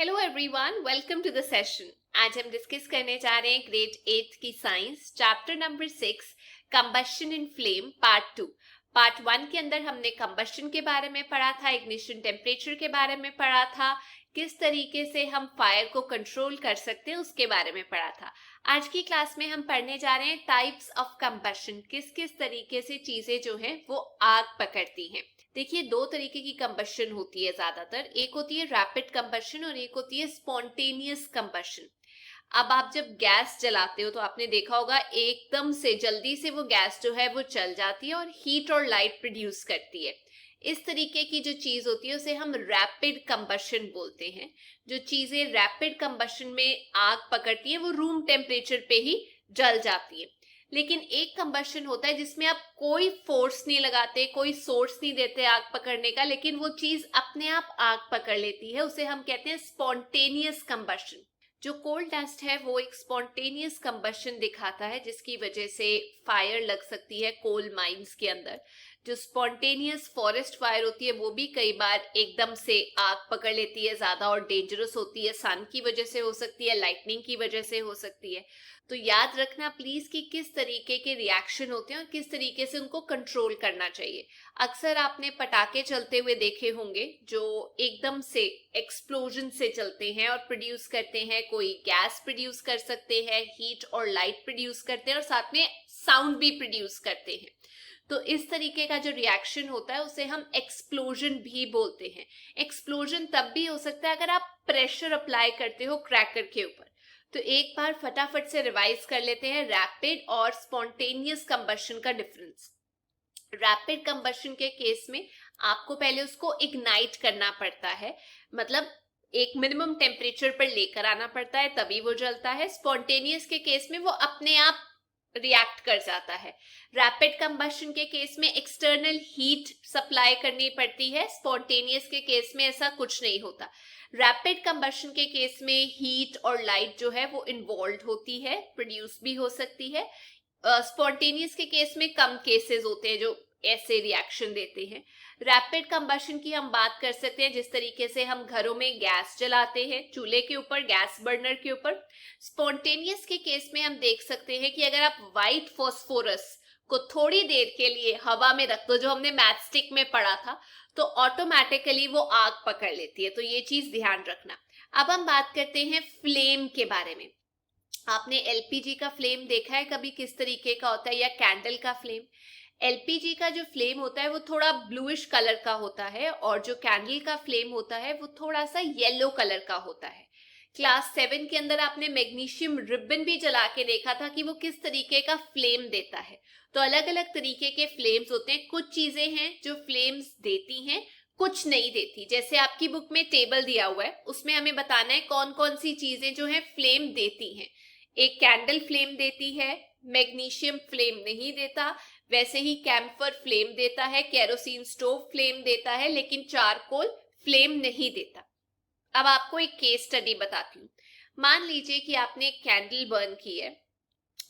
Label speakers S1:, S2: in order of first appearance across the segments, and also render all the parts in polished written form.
S1: Hello everyone, welcome to the session. आज हम discuss करने जा रहे हैं ग्रेड 8 की साइंस चैप्टर नंबर 6 कंबशन इन फ्लेम पार्ट 2। पार्ट 1 के अंदर हमने कंबशन के बारे में पढ़ा था, इग्निशन टेम्परेचर के बारे में पढ़ा था, किस तरीके से हम फायर को कंट्रोल कर सकते हैं उसके बारे में पढ़ा था। आज की क्लास में हम पढ़ने जा रहे हैं टाइप्स ऑफ कंबशन, किस किस तरीके से चीजें जो हैं वो आग पकड़ती हैं। देखिए, दो तरीके की कंबशन होती है ज्यादातर। एक होती है रैपिड कंबशन और एक होती है स्पॉन्टेनियस कंबशन। अब आप जब गैस जलाते हो तो आपने देखा होगा एकदम से जल्दी से वो गैस जो है वो चल जाती है और हीट और लाइट प्रोड्यूस करती है। इस तरीके की जो चीज होती है उसे हम रैपिड कंबशन बोलते हैं। जो चीजें रैपिड कंबशन में आग पकड़ती है वो रूम टेम्परेचर पे ही जल जाती है। लेकिन एक कंबशन होता है जिसमें आप कोई फोर्स नहीं लगाते, कोई सोर्स नहीं देते आग पकड़ने का, लेकिन वो चीज अपने आप आग पकड़ लेती है। उसे हम कहते हैं स्पॉन्टेनियस कंबशन। जो कोल डस्ट है वो एक स्पॉन्टेनियस कंबशन दिखाता है जिसकी वजह से फायर लग सकती है कोल माइंस के अंदर। जो स्पॉन्टेनियस फॉरेस्ट फायर होती है वो भी कई बार एकदम से आग पकड़ लेती है ज्यादा और डेंजरस होती है। सन की वजह से हो सकती है, लाइटनिंग की वजह से हो सकती है। तो याद रखना प्लीज कि किस तरीके के रिएक्शन होते हैं और किस तरीके से उनको कंट्रोल करना चाहिए। अक्सर आपने पटाखे चलते हुए देखे होंगे जो एकदम से एक्सप्लोजन से चलते हैं और प्रोड्यूस करते हैं, कोई गैस प्रोड्यूस कर सकते हैं, हीट और लाइट प्रोड्यूस करते हैं और साथ में साउंड भी प्रोड्यूस करते हैं। तो इस तरीके का जो रिएक्शन होता है उसे हम एक्सप्लोजन भी बोलते हैं। एक्सप्लोजन तब भी हो सकता है अगर आप प्रेशर अप्लाई करते हो क्रैकर के ऊपर। तो एक बार फटाफट से रिवाइज कर लेते हैं रैपिड और स्पॉन्टेनियस कंबशन का डिफरेंस। रैपिड कंबशन के केस में आपको पहले उसको इग्नाइट करना पड़ता है, मतलब एक मिनिमम टेम्परेचर पर लेकर आना पड़ता है तभी वो जलता है। स्पॉन्टेनियस के केस में वो अपने आप रिएक्ट कर जाता है। रैपिड कंबशन के केस में एक्सटर्नल हीट सप्लाई करनी पड़ती है, स्पॉन्टेनियस के केस में ऐसा कुछ नहीं होता। रैपिड कंबशन के केस में हीट और लाइट जो है वो इन्वॉल्व होती है, प्रोड्यूस भी हो सकती है। स्पॉन्टेनियस के केस में कम केसेस होते हैं जो ऐसे रिएक्शन देते हैं। रैपिड कंबशन की हम बात कर सकते हैं जिस तरीके से हम घरों में गैस जलाते हैं, चूल्हे के ऊपर, गैस बर्नर के ऊपर। स्पॉन्टेनियस के केस में हम देख सकते हैं कि अगर आप व्हाइट फॉस्फोरस को थोड़ी देर के लिए हवा में रख दो, जो हमने मैचस्टिक में पढ़ा था, तो ऑटोमेटिकली वो आग पकड़ लेती है। तो ये चीज ध्यान रखना। अब हम बात करते हैं फ्लेम के बारे में। आपने एलपीजी का फ्लेम देखा है कभी किस तरीके का होता है, या कैंडल का फ्लेम? एलपीजी का जो फ्लेम होता है वो थोड़ा ब्लूइश कलर का होता है और जो कैंडल का फ्लेम होता है वो थोड़ा सा येलो कलर का होता है। क्लास 7 के अंदर आपने मैग्नीशियम रिबन भी जला के देखा था कि वो किस तरीके का फ्लेम देता है। तो अलग अलग तरीके के फ्लेम्स होते हैं। कुछ चीजें हैं जो फ्लेम्स देती हैं, कुछ नहीं देती। जैसे आपकी बुक में टेबल दिया हुआ है, उसमें हमें बताना है कौन कौन सी चीजें जो है फ्लेम देती हैं। एक कैंडल फ्लेम देती है, मैग्नीशियम फ्लेम नहीं देता। वैसे ही कैम्फर फ्लेम देता है, केरोसिन स्टोव फ्लेम देता है, लेकिन चारकोल फ्लेम नहीं देता। अब आपको एक केस स्टडी बताती हूँ। मान लीजिए कि आपने एक कैंडल बर्न की है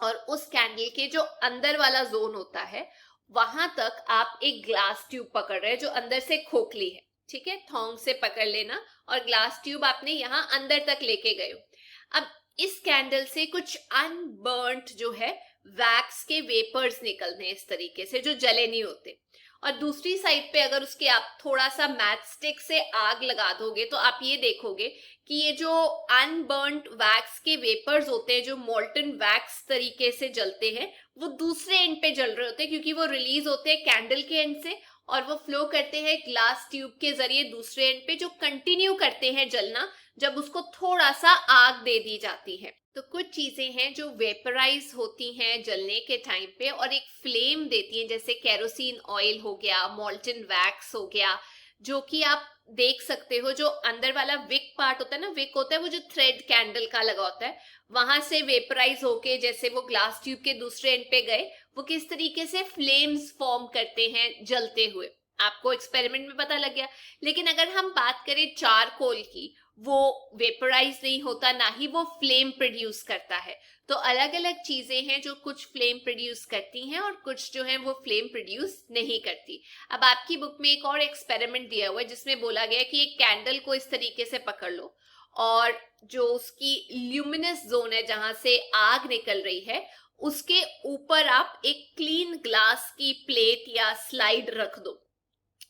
S1: और उस कैंडल के जो अंदर वाला जोन होता है वहां तक आप एक ग्लास ट्यूब पकड़ रहे हैं जो अंदर से खोखली है। ठीक है, थोंग से पकड़ लेना और ग्लास ट्यूब आपने यहां अंदर तक लेके गए हो। अब इस कैंडल से कुछ अनबर्न्ड जो है वैक्स के वेपर्स निकलते हैं इस तरीके से, जो जले नहीं होते। और दूसरी साइड पे अगर उसके आप थोड़ा सा मैच स्टिक से आग लगा दोगे तो आप ये देखोगे कि ये जो अनबर्न्ड वैक्स के वेपर्स होते हैं, जो मोल्टन वैक्स तरीके से जलते हैं, वो दूसरे एंड पे जल रहे होते हैं क्योंकि वो रिलीज होते हैं कैंडल के एंड से और वो फ्लो करते हैं ग्लास ट्यूब के जरिए दूसरे एंड पे, जो कंटिन्यू करते हैं जलना जब उसको थोड़ा सा आग दे दी जाती है। तो कुछ चीजें हैं जो वेपराइज होती हैं जलने के टाइम पे और एक फ्लेम देती हैं, जैसे केरोसिन ऑयल हो गया, मोल्टन वैक्स हो गया, जो कि आप देख सकते हो। जो अंदर वाला विक पार्ट होता है ना, विक होता है वो जो थ्रेड कैंडल का लगा होता है, वहां से वेपराइज होके जैसे वो ग्लास ट्यूब के दूसरे एंड पे गए, वो किस तरीके से फ्लेम्स फॉर्म करते हैं जलते हुए। आपको एक्सपेरिमेंट में पता लग गया। लेकिन अगर हम बात करें चारकोल की, वो वेपराइज नहीं होता, ना ही वो फ्लेम प्रोड्यूस करता है। तो अलग अलग चीजें हैं जो कुछ फ्लेम प्रोड्यूस करती हैं और कुछ जो है वो फ्लेम प्रोड्यूस नहीं करती। अब आपकी बुक में एक और एक्सपेरिमेंट दिया हुआ है जिसमें बोला गया कि एक कैंडल को इस तरीके से पकड़ लो और जो उसकी ल्यूमिनस जोन है जहां से आग निकल रही है उसके ऊपर आप एक क्लीन ग्लास की प्लेट या स्लाइड रख दो।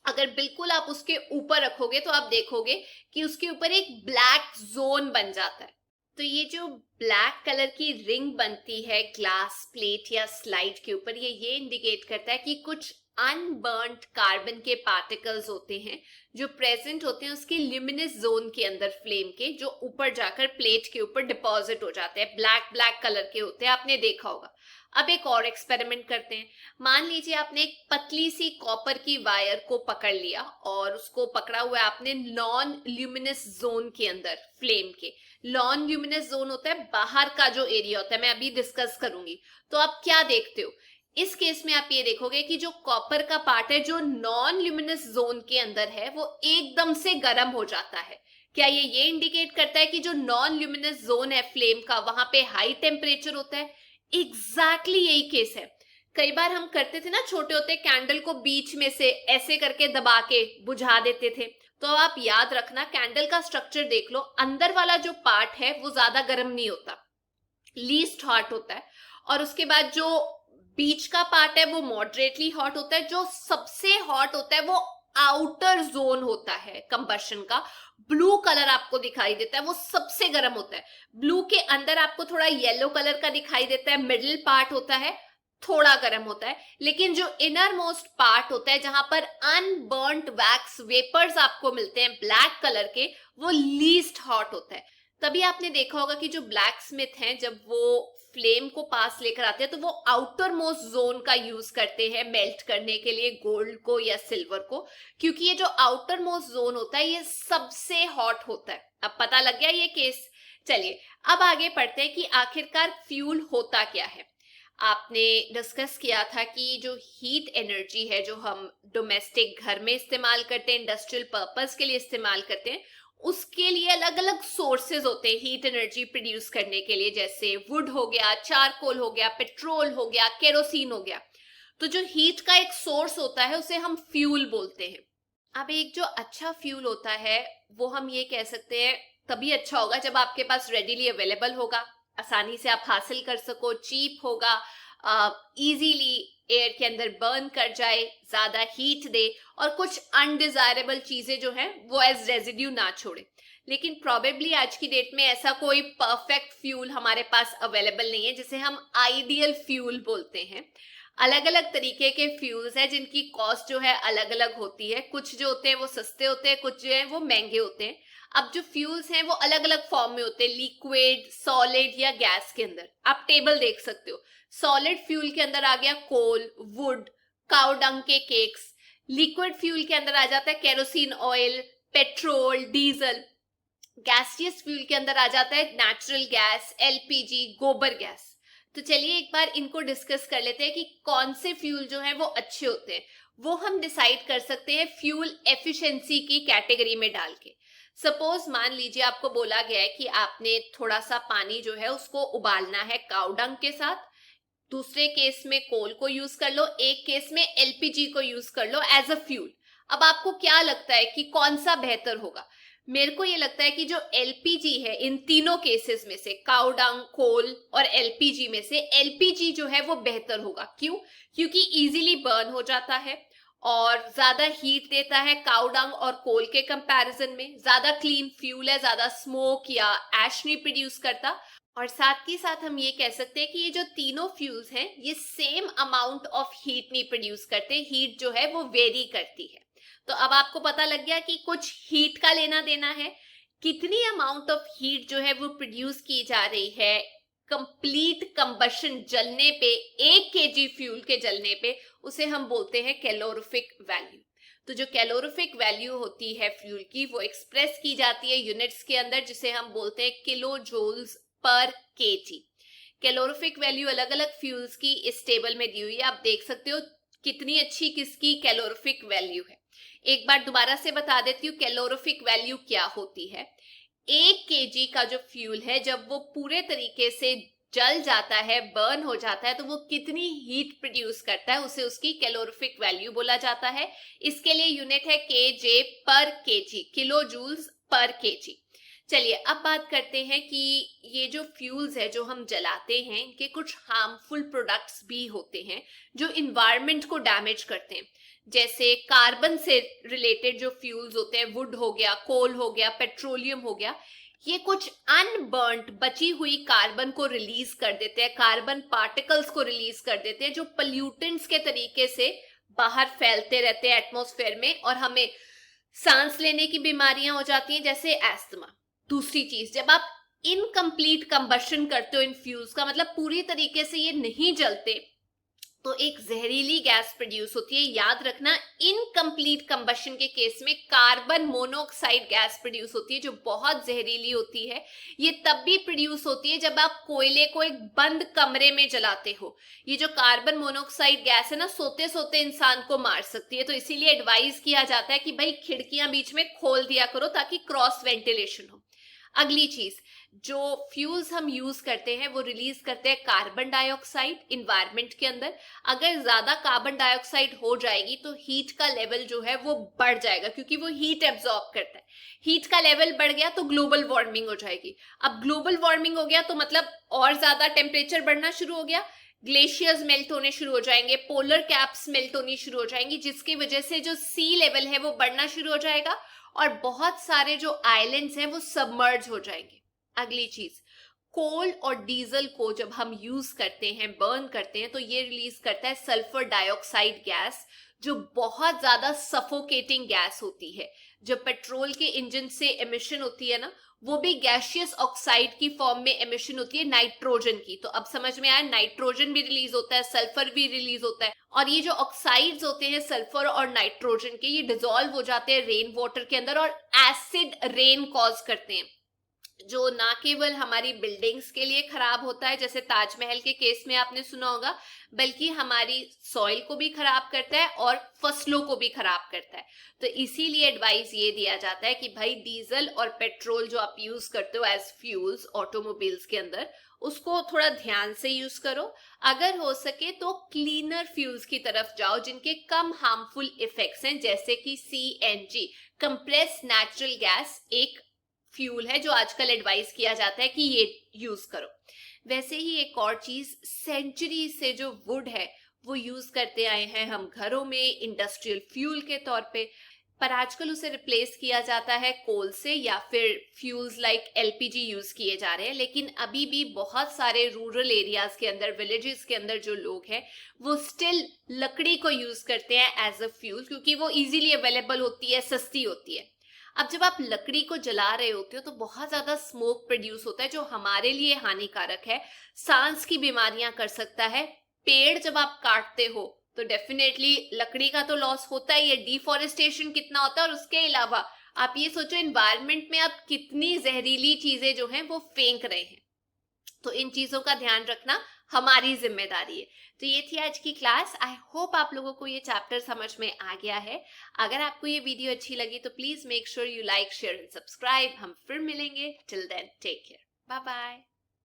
S1: अगर बिल्कुल आप उसके ऊपर रखोगे तो आप देखोगे कि उसके ऊपर एक ब्लैक जोन बन जाता है। तो ये जो ब्लैक कलर की रिंग बनती है ग्लास प्लेट या स्लाइड के ऊपर, ये इंडिकेट करता है कि कुछ अनबर्न्ड कार्बन के पार्टिकल्स होते हैं जो प्रेजेंट होते हैं उसके ल्यूमिनस जोन के अंदर फ्लेम के, जो ऊपर जाकर प्लेट के ऊपर डिपॉजिट हो जाते हैं, ब्लैक ब्लैक कलर के होते हैं, आपने देखा होगा। अब एक और एक्सपेरिमेंट करते हैं। मान लीजिए आपने एक पतली सी कॉपर की वायर को पकड़ लिया और उसको पकड़ा हुआ है आपने नॉन ल्यूमिनस जोन के अंदर फ्लेम के। नॉन ल्यूमिनस जोन होता है बाहर का जो एरिया होता है, मैं अभी डिस्कस करूंगी। तो आप क्या देखते हो इस केस में, आप ये देखोगे कि जो कॉपर का पार्ट है जो नॉन ल्यूमिनस जोन के अंदर है वो एकदम से गर्म हो जाता है। क्या ये इंडिकेट करता है कि जो नॉन ल्यूमिनस जोन है फ्लेम का वहां पे हाई टेम्परेचर होता है? एग्जैक्टली यही केस है। कई बार हम करते थे ना, छोटे होते कैंडल को बीच में से ऐसे करके दबा के बुझा देते थे। तो आप याद रखना, कैंडल का स्ट्रक्चर देख लो, अंदर वाला जो पार्ट है वो ज्यादा गर्म नहीं होता, लीस्ट हॉट होता है, और उसके बाद जो बीच का पार्ट है वो मॉडरेटली हॉट होता है। जो सबसे हॉट होता है वो आउटर जोन होता है कंबशन का, ब्लू कलर आपको दिखाई देता है, वो सबसे गर्म होता है। ब्लू के अंदर आपको थोड़ा येलो कलर का दिखाई देता है, मिडिल पार्ट होता है थोड़ा गर्म होता है, लेकिन जो इनर मोस्ट पार्ट होता है जहां पर अनबर्न्ड वैक्स वेपर्स आपको मिलते हैं ब्लैक कलर के, वो लीस्ट हॉट होता है। तभी आपने देखा होगा कि जो ब्लैक स्मिथ हैं जब वो फ्लेम को पास लेकर आते हैं तो वो आउटर मोस्ट जोन का यूज करते हैं मेल्ट करने के लिए गोल्ड को या सिल्वर को, क्योंकि ये जो आउटर मोस्ट जोन होता है ये सबसे हॉट होता है। अब पता लग गया ये केस। चलिए अब आगे पढ़ते हैं कि आखिरकार फ्यूल होता क्या है। आपने डिस्कस किया था कि जो हीट एनर्जी है जो हम डोमेस्टिक घर में इस्तेमाल करते हैं, इंडस्ट्रियल पर्पस के लिए इस्तेमाल करते हैं, उसके लिए अलग अलग सोर्सेज होते हैं हीट एनर्जी प्रोड्यूस करने के लिए, जैसे वुड हो गया, चारकोल हो गया, पेट्रोल हो गया, केरोसिन हो गया। तो जो हीट का एक सोर्स होता है उसे हम फ्यूल बोलते हैं। अब एक जो अच्छा फ्यूल होता है वो हम ये कह सकते हैं तभी अच्छा होगा जब आपके पास रेडीली अवेलेबल होगा, आसानी से आप हासिल कर सको, चीप होगा, इजीली एयर के अंदर बर्न कर जाए, ज्यादा हीट दे, और कुछ अनडिजायरेबल चीजें जो हैं वो एज रेजिड्यू ना छोड़े। लेकिन प्रोबेबली आज की डेट में ऐसा कोई परफेक्ट फ्यूल हमारे पास अवेलेबल नहीं है जिसे हम आइडियल फ्यूल बोलते हैं। अलग अलग तरीके के फ्यूल्स हैं जिनकी कॉस्ट जो है अलग अलग होती है, कुछ जो होते हैं वो सस्ते होते हैं, कुछ जो है वो महंगे होते हैं। अब जो फ्यूल्स हैं वो अलग अलग फॉर्म में होते हैं, लिक्विड, सॉलिड या गैस के अंदर। आप टेबल देख सकते हो, सॉलिड फ्यूल के अंदर आ गया कोल, वुड, काउ डंग के केक्स। लिक्विड फ्यूल के अंदर आ जाता है kerosene oil, petrol, diesel. Gaseous fuel के अंदर आ जाता है नेचुरल गैस, एलपीजी, गोबर गैस। तो चलिए एक बार इनको डिस्कस कर लेते हैं कि कौन से फ्यूल जो है वो अच्छे होते हैं। वो हम डिसाइड कर सकते हैं फ्यूल एफिशिएंसी की कैटेगरी में डाल के। सपोज मान लीजिए आपको बोला गया है कि आपने थोड़ा सा पानी जो है उसको उबालना है काउ डंग के साथ, दूसरे केस में कोल को यूज कर लो, एक केस में एलपीजी को यूज कर लो एज अ फ्यूल। अब आपको क्या लगता है कि कौन सा बेहतर होगा? मेरे को ये लगता है कि जो एलपीजी है इन तीनों केसेस में से, काउ डंग, कोल और एलपीजी में से एलपीजी जो है वो बेहतर होगा। क्यों? क्योंकि इजीली बर्न हो जाता है और ज्यादा हीट देता है काउ डंग और कोल के कंपैरिजन में, ज्यादा क्लीन फ्यूल है, ज्यादा स्मोक या एश नहीं प्रोड्यूस करता। और साथ ही साथ हम ये कह सकते हैं कि ये जो तीनों फ्यूल्स हैं ये सेम अमाउंट ऑफ हीट नहीं प्रोड्यूस करते, हीट जो है वो वेरी करती है। तो अब आपको पता लग गया कि कुछ हीट का लेना देना है, कितनी अमाउंट ऑफ हीट जो है वो प्रोड्यूस की जा रही है कंप्लीट कंबशन जलने पे, 1 केजी फ्यूल के जलने पे, उसे हम बोलते हैं कैलोरीफिक वैल्यू। तो जो कैलोरीफिक वैल्यू होती है फ्यूल की वो एक्सप्रेस की जाती है यूनिट्स के अंदर, जिसे हम बोलते हैं kilo joules per KG. Calorific value अलग अलग फ्यूल्स की इस टेबल में दी हुई है, आप देख सकते हो कितनी अच्छी किसकी कैलोरीफिक वैल्यू है। एक बार दोबारा से बता देती हूँ कैलोरीफिक वैल्यू क्या होती है। 1 केजी का जो फ्यूल है जब वो पूरे तरीके से जल जाता है, बर्न हो जाता है, तो वो कितनी हीट प्रोड्यूस करता है उसे उसकी कैलोरीफिक वैल्यू बोला जाता है। इसके लिए यूनिट है KJ per KG, kilo joules per KG. चलिए अब बात करते हैं कि ये जो फ्यूल्स है जो हम जलाते हैं इनके कुछ हार्मफुल प्रोडक्ट्स भी होते हैं जो इन्वायरमेंट को डैमेज करते हैं। जैसे कार्बन से रिलेटेड जो फ्यूल्स होते हैं, वुड हो गया, कोल हो गया, पेट्रोलियम हो गया, ये कुछ अनबर्न्ड बची हुई कार्बन को रिलीज कर देते हैं, कार्बन पार्टिकल्स को रिलीज कर देते हैं जो पल्यूटेंट्स के तरीके से बाहर फैलते रहते हैं एटमॉस्फेयर में और हमें सांस लेने की बीमारियां हो जाती हैं जैसे एस्थमा। दूसरी चीज, जब आप इनकम्प्लीट कंबशन करते हो इन फ्यूल्स का मतलब पूरी तरीके से ये नहीं जलते तो एक जहरीली गैस प्रोड्यूस होती है। याद रखना, इनकम्प्लीट कंबशन के केस में कार्बन मोनोऑक्साइड गैस प्रोड्यूस होती है जो बहुत जहरीली होती है। ये तब भी प्रोड्यूस होती है जब आप कोयले को एक बंद कमरे में जलाते हो। ये जो कार्बन मोनोऑक्साइड गैस है ना, सोते सोते इंसान को मार सकती है। तो इसीलिए एडवाइस किया जाता है कि भाई खिड़कियां बीच में खोल दिया करो ताकि क्रॉस वेंटिलेशन हो। अगली चीज, जो फ्यूल्स हम यूज करते हैं वो रिलीज करते हैं कार्बन डाइऑक्साइड इन्वायरमेंट के अंदर। अगर ज्यादा कार्बन डाइऑक्साइड हो जाएगी तो हीट का लेवल जो है वो बढ़ जाएगा क्योंकि वो हीट एब्जॉर्ब करता है। हीट का लेवल बढ़ गया तो ग्लोबल वार्मिंग हो जाएगी। अब ग्लोबल वार्मिंग हो गया तो मतलब और ज्यादा टेम्परेचर बढ़ना शुरू हो गया, ग्लेशियर्स मेल्ट होने शुरू हो जाएंगे, पोलर कैप्स मेल्ट होनी शुरू हो जाएंगी जिसकी वजह से जो सी लेवल है वो बढ़ना शुरू हो जाएगा और बहुत सारे जो आइलैंड्स हैं वो सबमर्ज हो जाएंगे। अगली चीज, कोल और डीजल को जब हम यूज करते हैं, बर्न करते हैं तो ये रिलीज करता है सल्फर डाइऑक्साइड गैस जो बहुत ज्यादा सफोकेटिंग गैस होती है। जो पेट्रोल के इंजन से एमिशन होती है ना, वो भी गैसियस ऑक्साइड की फॉर्म में एमिशन होती है नाइट्रोजन की। तो अब समझ में आया, नाइट्रोजन भी रिलीज होता है, सल्फर भी रिलीज होता है और ये जो ऑक्साइड्स होते हैं सल्फर और नाइट्रोजन के, ये डिसॉल्व हो जाते हैं रेन वाटर के अंदर और एसिड रेन कॉज करते हैं जो ना केवल हमारी बिल्डिंग्स के लिए खराब होता है जैसे ताजमहल के केस में आपने सुना होगा, बल्कि हमारी सॉइल को भी खराब करता है और फसलों को भी खराब करता है। तो इसीलिए एडवाइस ये दिया जाता है कि भाई डीजल और पेट्रोल जो आप यूज करते हो एज फ्यूल्स ऑटोमोबाइल्स के अंदर, उसको थोड़ा ध्यान से यूज करो। अगर हो सके तो क्लीनर फ्यूल्स की तरफ जाओ जिनके कम हार्मफुल इफेक्ट्स हैं, जैसे कि सीएनजी, कंप्रेस्ड नेचुरल गैस, एक फ्यूल है जो आजकल एडवाइस किया जाता है कि ये यूज करो। वैसे ही एक और चीज, सेंचुरी से जो वुड है वो यूज करते आए हैं हम घरों में इंडस्ट्रियल फ्यूल के तौर पे, पर आजकल उसे रिप्लेस किया जाता है कोल से या फिर फ्यूल्स लाइक एलपीजी यूज किए जा रहे हैं। लेकिन अभी भी बहुत सारे रूरल एरियाज के अंदर, विलेजेस के अंदर जो लोग हैं वो स्टिल लकड़ी को यूज करते हैं एज अ फ्यूल क्योंकि वो इजीली अवेलेबल होती है, सस्ती होती है। अब जब आप लकड़ी को जला रहे होते हो तो बहुत ज्यादा स्मोक प्रोड्यूस होता है जो हमारे लिए हानिकारक है, सांस की बीमारियां कर सकता है। पेड़ जब आप काटते हो तो डेफिनेटली लकड़ी का तो लॉस होता ही है, डिफॉरेस्टेशन कितना होता है और उसके अलावा आप ये सोचो एनवायरनमेंट में आप कितनी जहरीली चीजें जो हैं वो फेंक रहे हैं। तो इन चीजों का ध्यान रखना हमारी जिम्मेदारी है। तो ये थी आज की क्लास। आई होप आप लोगों को ये चैप्टर समझ में आ गया है। अगर आपको ये वीडियो अच्छी लगी तो please make sure you like, share and subscribe. हम फिर मिलेंगे। Till then take care, bye bye.